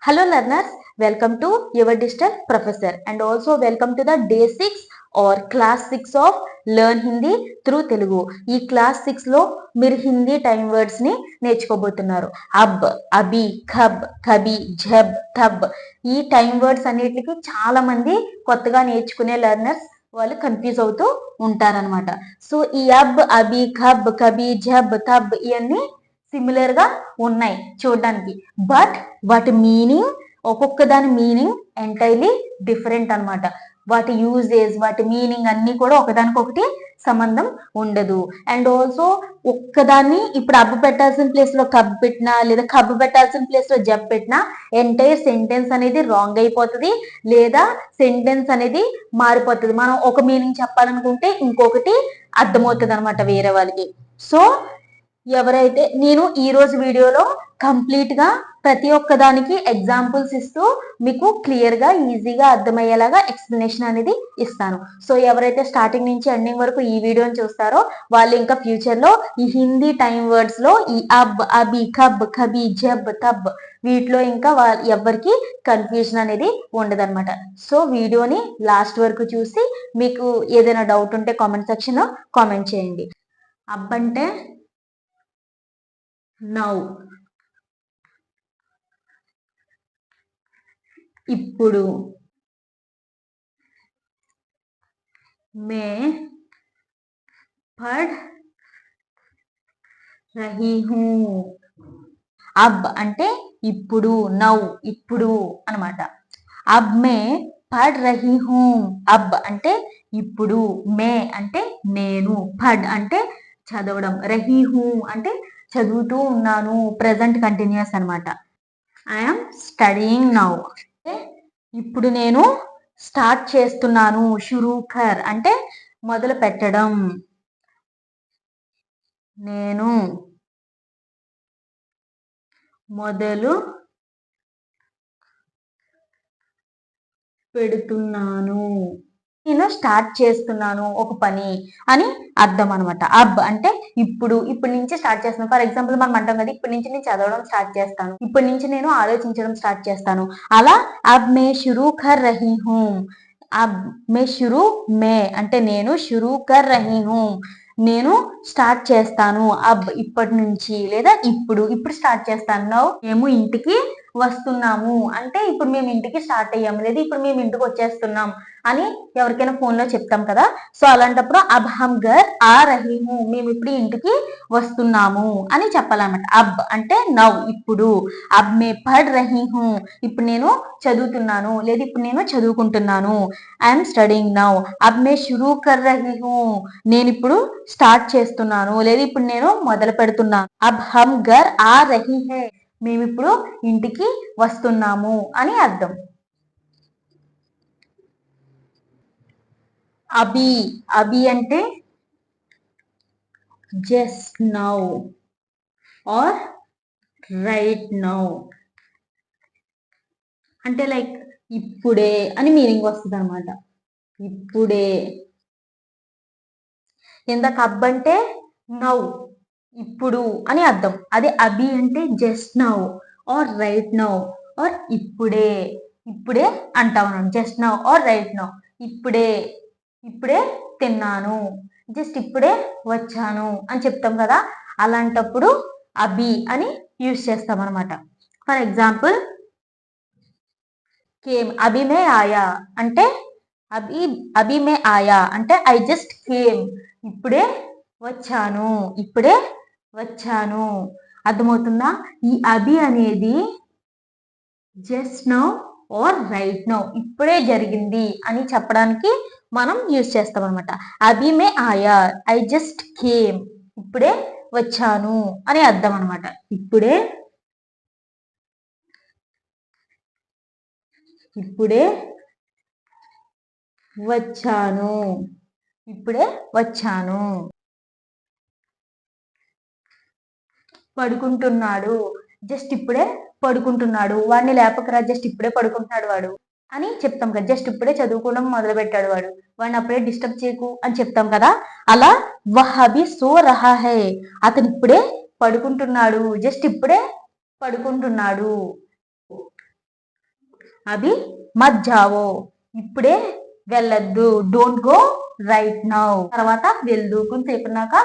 Hello learners, welcome to your digital professor and also welcome to the day 6 or class 6 of Learn Hindi through Telugu. ఈ class 6 లో మీరు Hindi time words ని నేర్చుకోబోతున్నారు. అబ్, అబి, ఖబ్, ఖబి, ఝబ్, థబ్. ఈ time words అన్నిటికి చాలా మంది కొత్తగా నేర్చుకునే లెర్నర్స్ వాళ్ళు కన్ఫ్యూజ్ అవుతూ ఉంటారనమాట. సో ఈ అబ్, అబి, ఖబ్, ఖబి, ఝబ్, థబ్ ఇవన్నీ సిమిలర్ గా ఉన్నాయి చూడడానికి. బట్ వాటి మీనింగ్ ఒక్కొక్క దాని మీనింగ్ ఎంటైర్లీ డిఫరెంట్ అనమాట. వాటి యూజేజ్ వాటి మీనింగ్ అన్ని కూడా ఒకదానికొకటి సంబంధం ఉండదు. అండ్ ఆల్సో ఒక్కదాన్ని ఇప్పుడు అబ్బు పెట్టాల్సిన ప్లేస్ లో కబ్బు పెట్టినా లేదా కబ్బు పెట్టాల్సిన ప్లేస్ లో జబ్ పెట్టినా ఎంటైర్ సెంటెన్స్ అనేది రాంగ్ అయిపోతుంది లేదా సెంటెన్స్ అనేది మారిపోతుంది. మనం ఒక మీనింగ్ చెప్పాలనుకుంటే ఇంకొకటి అర్థమవుతుంది అనమాట వేరే వాళ్ళకి. సో ఎవరైతే నేను ఈ రోజు వీడియోలో కంప్లీట్ గా ప్రతి ఒక్క దానికి ఎగ్జాంపుల్స్ ఇస్తూ మీకు క్లియర్ గా ఈజీగా అర్థమయ్యేలాగా ఎక్స్ప్లెనేషన్ అనేది ఇస్తాను. సో ఎవరైతే స్టార్టింగ్ నుంచి ఎండింగ్ వరకు ఈ వీడియోని చూస్తారో వాళ్ళు ఇంకా ఫ్యూచర్ లో ఈ హిందీ టైం వర్డ్స్ లో ఈ అబ్, అబి, ఖబ్, ఖబి, జబ్, తబ్ వీటిలో ఇంకా ఎవరికి కన్ఫ్యూజన్ అనేది ఉండదన్నమాట. సో వీడియోని లాస్ట్ వరకు చూసి మీకు ఏదైనా డౌట్ ఉంటే కామెంట్ సెక్షన్ లో కామెంట్ చేయండి. అబ్ అంటే నౌ, ఇప్పుడు. మే పढ़ రహీ హూ. అబ్ అంటే ఇప్పుడు, నౌ ఇప్పుడు అనమాట. అబ్ మే పढ़ రహీ హూ. అబ్ అంటే ఇప్పుడు, మే అంటే నేను, పढ़ అంటే చదవడం, రహీ హూ అంటే చదువుతూ ఉన్నాను, ప్రెజెంట్ కంటిన్యూస్ అనమాట. I'm studying now. ఇప్పుడు నేను స్టార్ట్ చేస్తున్నాను, షురూ కర్ అంటే మొదలు పెట్టడం. నేను మొదలు పెడుతున్నాను, నేను స్టార్ట్ చేస్తున్నాను ఒక పని అని అర్థం అనమాట. అబ్ అంటే ఇప్పుడు, ఇప్పటి నుంచి స్టార్ట్ చేస్తున్నాను. ఫర్ ఎగ్జాంపుల్ మనం అంటాం కదా, ఇప్పటి నుంచి నేను చదవడం స్టార్ట్ చేస్తాను, ఇప్పటి నుంచి నేను ఆలోచించడం స్టార్ట్ చేస్తాను. అలా అబ్ మే షురూ కర్ రహీ హూ. అబ్ మే షురూ, మే అంటే నేను, షురూ కర్ రహీ హూ నేను స్టార్ట్ చేస్తాను. అబ్ ఇప్పటి నుంచి లేదా ఇప్పుడు, ఇప్పుడు స్టార్ట్ చేస్తాను. మేము ఇంటికి వస్తున్నాము అంటే ఇప్పుడు మేము ఇంటికి స్టార్ట్ అయ్యాము లేదా ఇప్పుడు మేము ఇంటికి వచ్చేస్తున్నాం అని ఎవరికైనా ఫోన్ లో చెప్తాం కదా. సో అలాంటప్పుడు అబ్ హమ్ ఘర్ ఆ రహీ హూ, మేము ఇప్పుడు ఇంటికి వస్తున్నాము అని చెప్పాలన్నమాట. అబ్ అంటే నౌ ఇప్పుడు. అబ్ మే పढ़ రహీ హూ, ఇప్పుడు నేను చదువుతున్నాను లేదా ఇప్పుడు నేను చదువుకుంటున్నాను. I'm studying now. అబ్ మే షురూ కర్ రహీ హూ, నేను ఇప్పుడు స్టార్ట్ చేస్తున్నాను లేదా ఇప్పుడు నేను మొదలు పెడుతున్నాను. అబ్ హమ్ ఘర్ ఆ రహీ హై, మేము ఇప్పుడు ఇంటికి వస్తున్నాము అని అర్థం. అబి, అబి అంటే just now or right now అంటే లైక్ ఇప్పుడే అని మీనింగ్ వస్తుంది అనమాట. ఇప్పుడే. ఇందాక అబ్ అంటే నౌ ఇప్పుడు అని అర్థం. అదే అబి అంటే just now or right now or ఇప్పుడే. ఇప్పుడే అంటాం మనం, just now or right now. ఇప్పుడే, ఇప్పుడే తిన్నాను, జస్ట్ ఇప్పుడే వచ్చాను అని చెప్తాం కదా. అలాంటప్పుడు అబి అని యూజ్ చేస్తాం అనమాట. ఫర్ ఎగ్జాంపుల్ కేమ్, అభి మే ఆయా అంటే అభి, అభి మే ఆయా అంటే ఐ జస్ట్ కేమ్, ఇప్పుడే వచ్చాను, ఇప్పుడే వచ్చాను. అర్థమవుతుందా? ఈ అభి అనేది just now or right now ఇప్పుడే జరిగింది అని చెప్పడానికి మనం యూజ్ చేస్తాం అనమాట. అభి మే ఆయా, ఐ జస్ట్ కేమ్, ఇప్పుడే వచ్చాను అని అర్థం అనమాట. ఇప్పుడే, ఇప్పుడే వచ్చాను, ఇప్పుడే వచ్చాను. పడుకుంటున్నాడు, జస్ట్ ఇప్పుడే పడుకుంటున్నాడు, వాడిని లేపకరా జస్ట్ ఇప్పుడే పడుకుంటున్నాడు వాడు అని చెప్తాం కదా. జస్ట్ ఇప్పుడే చదువుకోవడం మొదలు పెట్టాడు వాడు, వాడిని అప్పుడే డిస్టర్బ్ చేయకు అని చెప్తాం కదా. అలా వహ్ అభి సో రహా హై, అతను ఇప్పుడే పడుకుంటున్నాడు, జస్ట్ ఇప్పుడే పడుకుంటున్నాడు. అభి మత్ జావో, ఇప్పుడే వెళ్ళొద్దు. డోంట్ గో రైట్ నౌ, తర్వాత వెళ్ళు, కొంతసేపున్నాక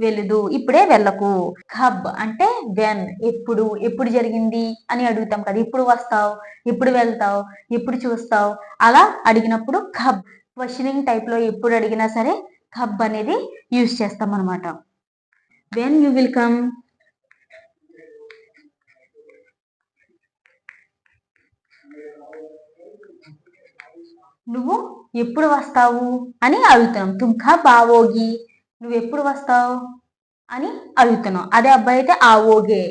వెళ్ళు, ఇప్పుడే వెళ్ళకు. కబ్ అంటే వెన్, ఎప్పుడు, ఎప్పుడు జరిగింది అని అడుగుతాం కదా. ఎప్పుడు వస్తావు, ఎప్పుడు వెళ్తావు, ఎప్పుడు చూస్తావు, అలా అడిగినప్పుడు కబ్. క్వశ్చనింగ్ టైప్ లో ఎప్పుడు అడిగినా సరే కబ్ అనేది యూజ్ చేస్తాం అనమాట. వెన్ యూ విల్ కమ్, నువ్వు ఎప్పుడు వస్తావు అని అడుగుతున్నాం. తుమ్ కబ్ ఆవోగి, నువ్వు ఎప్పుడు వస్తావు అని అడుగుతున్నావు. అదే అబ్బాయి అయితే ఆవోగే,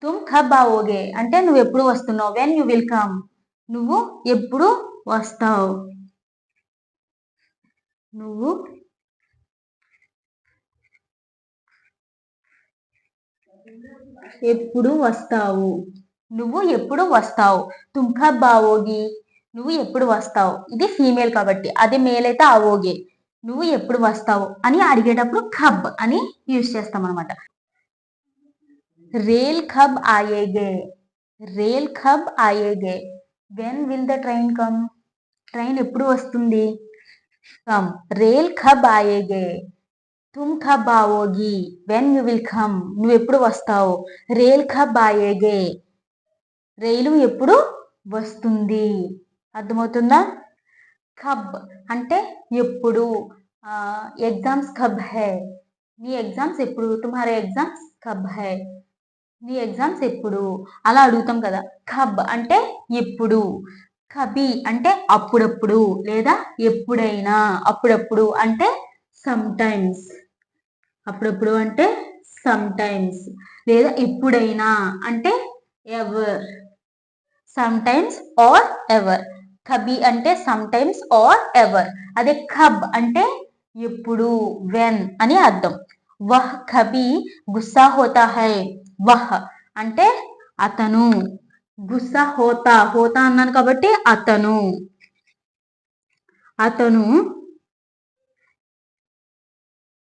తుమ్ కబ్ ఆవోగే అంటే నువ్వు ఎప్పుడు వస్తున్నావు. వెన్ యూ విల్ కమ్, నువ్వు ఎప్పుడు వస్తావు, నువ్వు ఎప్పుడు వస్తావు, నువ్వు ఎప్పుడు వస్తావు. తుమ్ కబ్ ఆవోగి, నువ్వు ఎప్పుడు వస్తావు. ఇది ఫీమేల్ కాబట్టి, అదే మేల్ అయితే ఆవోగే, నువ్వు ఎప్పుడు వస్తావు అని అడిగేటప్పుడు కబ్ అని యూజ్ చేస్తాం అనమాట. రేల్ కబ్ ఆయేగే, రేల్ కబ్ ఆయేగే, when will the train come, train ఎప్పుడు వస్తుంది. కమ్, రేల్ కబ్ ఆయేగే, తుమ్ కబ్ ఆవోగి, వెన్ యూ విల్ కమ్, నువ్వు ఎప్పుడు వస్తావు. రేల్ కబ్ ఆయేగే, రైలు ఎప్పుడు వస్తుంది. అర్థమవుతుందా. కబ్ అంటే ఎప్పుడు. ఎగ్జామ్స్ కబ్ హై, నీ ఎగ్జామ్స్ ఎప్పుడు. తుమ్హారే ఎగ్జామ్స్ కబ్ హై, నీ ఎగ్జామ్స్ ఎప్పుడు, అలా అడుగుతాం కదా. కబ్ అంటే ఎప్పుడు. కబి అంటే అప్పుడప్పుడు లేదా ఎప్పుడైనా. అప్పుడప్పుడు అంటే సమ్ టైమ్స్, అప్పుడప్పుడు అంటే సమ్ టైమ్స్, లేదా ఎప్పుడైనా అంటే ever, sometimes or ever. కబి అంటే సమ్ టైమ్స్ ఆర్ ఎవర్. అదే కబ్ అంటే ఎప్పుడు, వెన్ అని అర్థం. వహ్ కబి గుస్సా హోతా హై, వహ్ అంటే అతను, గుస్సా హోతా, హోతా అన్నాను కాబట్టి అతను, అతను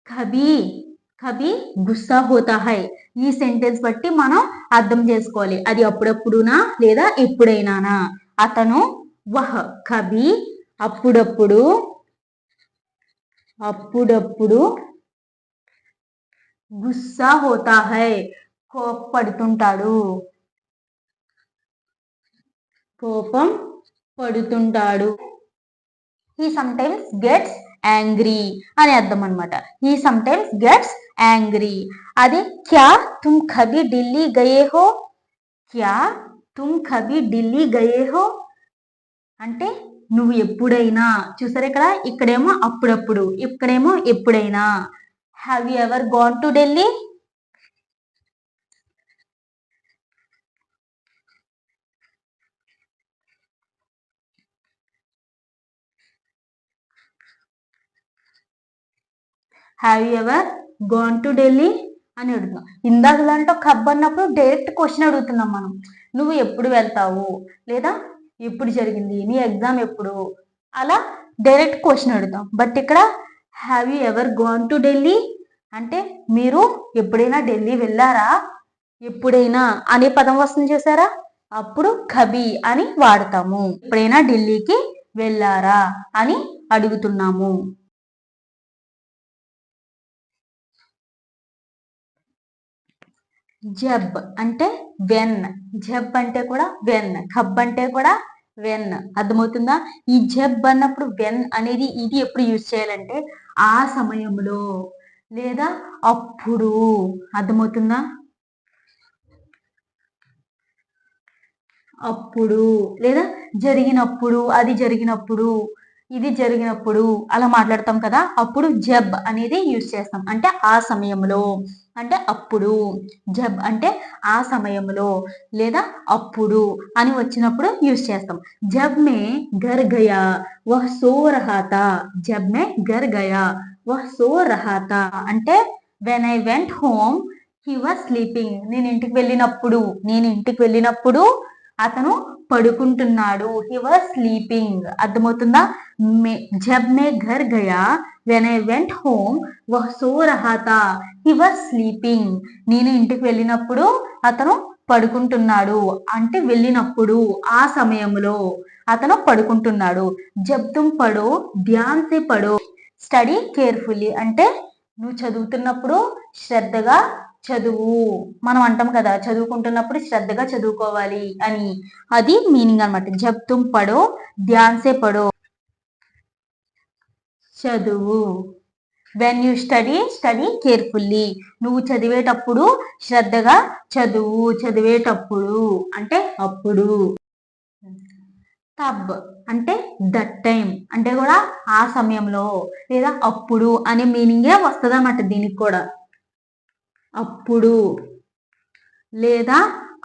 కబి, కబి గుస్సా హోతా హై. ఈ సెంటెన్స్ బట్టి మనం అర్థం చేసుకోవాలి, అది అప్పుడప్పుడునా లేదా ఎప్పుడైనానా. అతను వహ్ కబి అప్పుడప్పుడు, అప్పుడప్పుడు గుస్సా హోతా హై కోపడుతుంటాడు, కోపం పడుతుంటాడు. He sometimes gets angry అని అర్థం అనమాట. He sometimes gets angry. అదే క్యా తుమ్ కభీ ఢిల్లీ గయే హో, క్యా తుమ్ కభీ ఢిల్లీ గయే హో అంటే నువ్వు ఎప్పుడైనా. చూసారు ఇక్కడ, ఇక్కడేమో అప్పుడప్పుడు, ఇక్కడేమో ఎప్పుడైనా. Have you ever gone to Delhi, have you ever gone to Delhi అని అడుగుతున్నాం. ఇందాక దాంట్లో కబ్ అన్నప్పుడు డైరెక్ట్ క్వశ్చన్ అడుగుతున్నాం మనం. నువ్వు ఎప్పుడు వెళ్తావు లేదా ఎప్పుడు జరిగింది, నీ ఎగ్జామ్ ఎప్పుడు, అలా డైరెక్ట్ క్వశ్చన్ అడుగుతాం. బట్ ఇక్కడ have you ever gone to Delhi అంటే మీరు ఎప్పుడైనా ఢిల్లీ వెళ్ళారా, ఎప్పుడైనా అనే పదం వస్తుంది చూసారా, అప్పుడు కబి అని వాడతాము. ఎప్పుడైనా ఢిల్లీకి వెళ్ళారా అని అడుగుతున్నాము. జబ్ అంటే వెన్, జబ్ అంటే కూడా వెన్, కబ్ అంటే కూడా వెన్. అర్థమవుతుందా. ఈ జబ్ అన్నప్పుడు వెన్ అనేది ఇది ఎప్పుడు యూజ్ చేయాలంటే ఆ సమయంలో లేదా అప్పుడు. అర్థమవుతుందా. అప్పుడు లేదా జరిగినప్పుడు, అది జరిగినప్పుడు, ఇది జరిగినప్పుడు అలా మాట్లాడతాం కదా, అప్పుడు జబ్ అనేది యూజ్ చేస్తాం. అంటే ఆ సమయంలో, అంటే అప్పుడు. జబ్ అంటే ఆ సమయంలో లేదా అప్పుడు అని వచ్చినప్పుడు యూజ్ చేస్తాం. జబ్ మే ఘర్ గయా వహ్ సో రహా థా, జబ్ మే ఘర్ గయా వహ్ సో రహా థా అంటే when I went home he was sleeping. నేను ఇంటికి వెళ్ళినప్పుడు, నేను ఇంటికి వెళ్ళినప్పుడు అతను పడుకుంటున్నాడు. He was sleeping. అర్థమవుతుందా. జబ్ మే ఘర్ గయా వెన్ ఐ వెంట్ హోమ్ వహ్ సో రహా థా హీ వాజ్ స్లీపింగ్. నేను ఇంటికి వెళ్ళినప్పుడు అతను పడుకుంటున్నాడు అంటే వెళ్ళినప్పుడు ఆ సమయంలో అతను పడుకుంటున్నాడు. జబ్ తుమ్ పడో ధ్యాన్ సే పడో స్టడీ కేర్ఫుల్లీ అంటే నువ్వు చదువుతున్నప్పుడు శ్రద్ధగా చదువు. మనం అంటాం కదా చదువుకుంటున్నప్పుడు శ్రద్ధగా చదువుకోవాలి అని. అది మీనింగ్ అనమాట. జబ్ తుమ్ పడో ధ్యాన్ సే పడో చదువు. వెన్ యూ స్టడీ కేర్ఫుల్లీ నువ్వు చదివేటప్పుడు శ్రద్ధగా చదువు. చదివేటప్పుడు అంటే అప్పుడు. తబ్ అంటే దట్ టైం అంటే కూడా ఆ సమయంలో లేదా అప్పుడు అనే మీనింగే వస్తుంది అన్నమాట దీనికి కూడా. అప్పుడు లేదా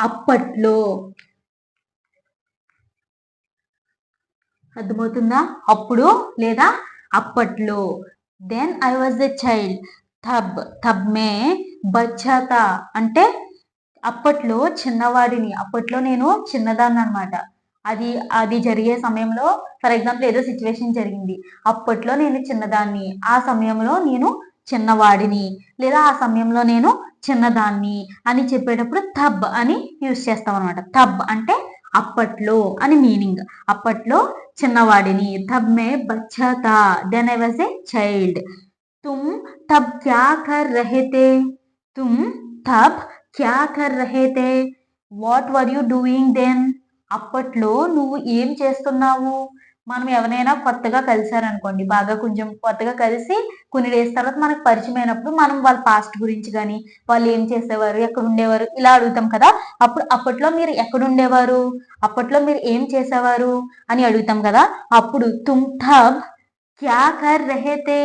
అప్పట్లో. అర్థమవుతుందా? అప్పుడు లేదా అప్పట్లో. Then I was a child. తబ్ మే బచ్చా థా అంటే అప్పట్లో చిన్నవాడిని. అప్పట్లో నేను చిన్నదాన్ని అనమాట. అది జరిగే సమయంలో ఫర్ ఎగ్జాంపుల్ ఏదో సిచ్యువేషన్ జరిగింది. అప్పట్లో నేను చిన్నదాన్ని, ఆ సమయంలో నేను చిన్నవాడిని లేదా ఆ సమయంలో నేను చిన్నదాన్ని అని చెప్పేటప్పుడు తబ్ అని యూజ్ చేస్తాం అనమాట. తబ్ అంటే అప్పట్లో అని మీనింగ్. అప్పట్లో చిన్నవాడిని. తబ్ మే బచ్చా థా then I was a child. तुम तब क्या कर रहे थे? तुम तब क्या कर रहे थे? What were you doing then? అప్పట్లో నువ్వు ఏం చేస్తున్నావు? మనం ఎవరైనా కొత్తగా కలిసారనుకోండి, బాగా కొంచెం కొత్తగా కలిసి కొన్ని డేస్ తర్వాత మనకు పరిచయం అయినప్పుడు మనం వాళ్ళ పాస్ట్ గురించి కానీ వాళ్ళు ఏం చేసేవారు, ఎక్కడ ఉండేవారు ఇలా అడుగుతాం కదా. అప్పట్లో మీరు ఎక్కడ ఉండేవారు, అప్పట్లో మీరు ఏం చేసేవారు అని అడుగుతాం కదా. అప్పుడు తుమ్ తబ్ క్యా కర్ రహే తే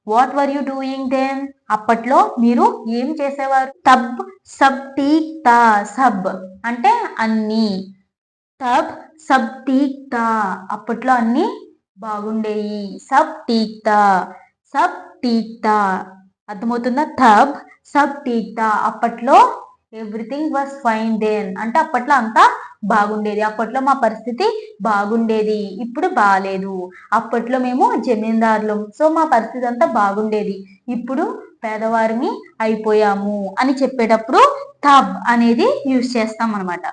what were you doing then? అప్పట్లో మీరు ఏం చేసేవారు? తబ్ సబ్ ఠీక్ తా. సబ్ అంటే అన్ని. తబ్ సబ్ ఠీక్ తా అప్పట్లో అన్ని బాగుండేవి. సబ్ ఠీక్ తా. సబ్ ఠీక్ తా అర్థమవుతుందా? తబ్ సబ్ ఠీక్ తా అప్పట్లో ఎవ్రీథింగ్ వాస్ ఫైన్ దెన్ అంటే అప్పట్లో అంతా బాగుండేది. అప్పట్లో మా పరిస్థితి బాగుండేది, ఇప్పుడు బాగాలేదు. అప్పట్లో మేము జమీందారులం, సో మా పరిస్థితి అంతా బాగుండేది, ఇప్పుడు పేదవారిని అయిపోయాము అని చెప్పేటప్పుడు తబ్ అనేది యూజ్ చేస్తాం అనమాట.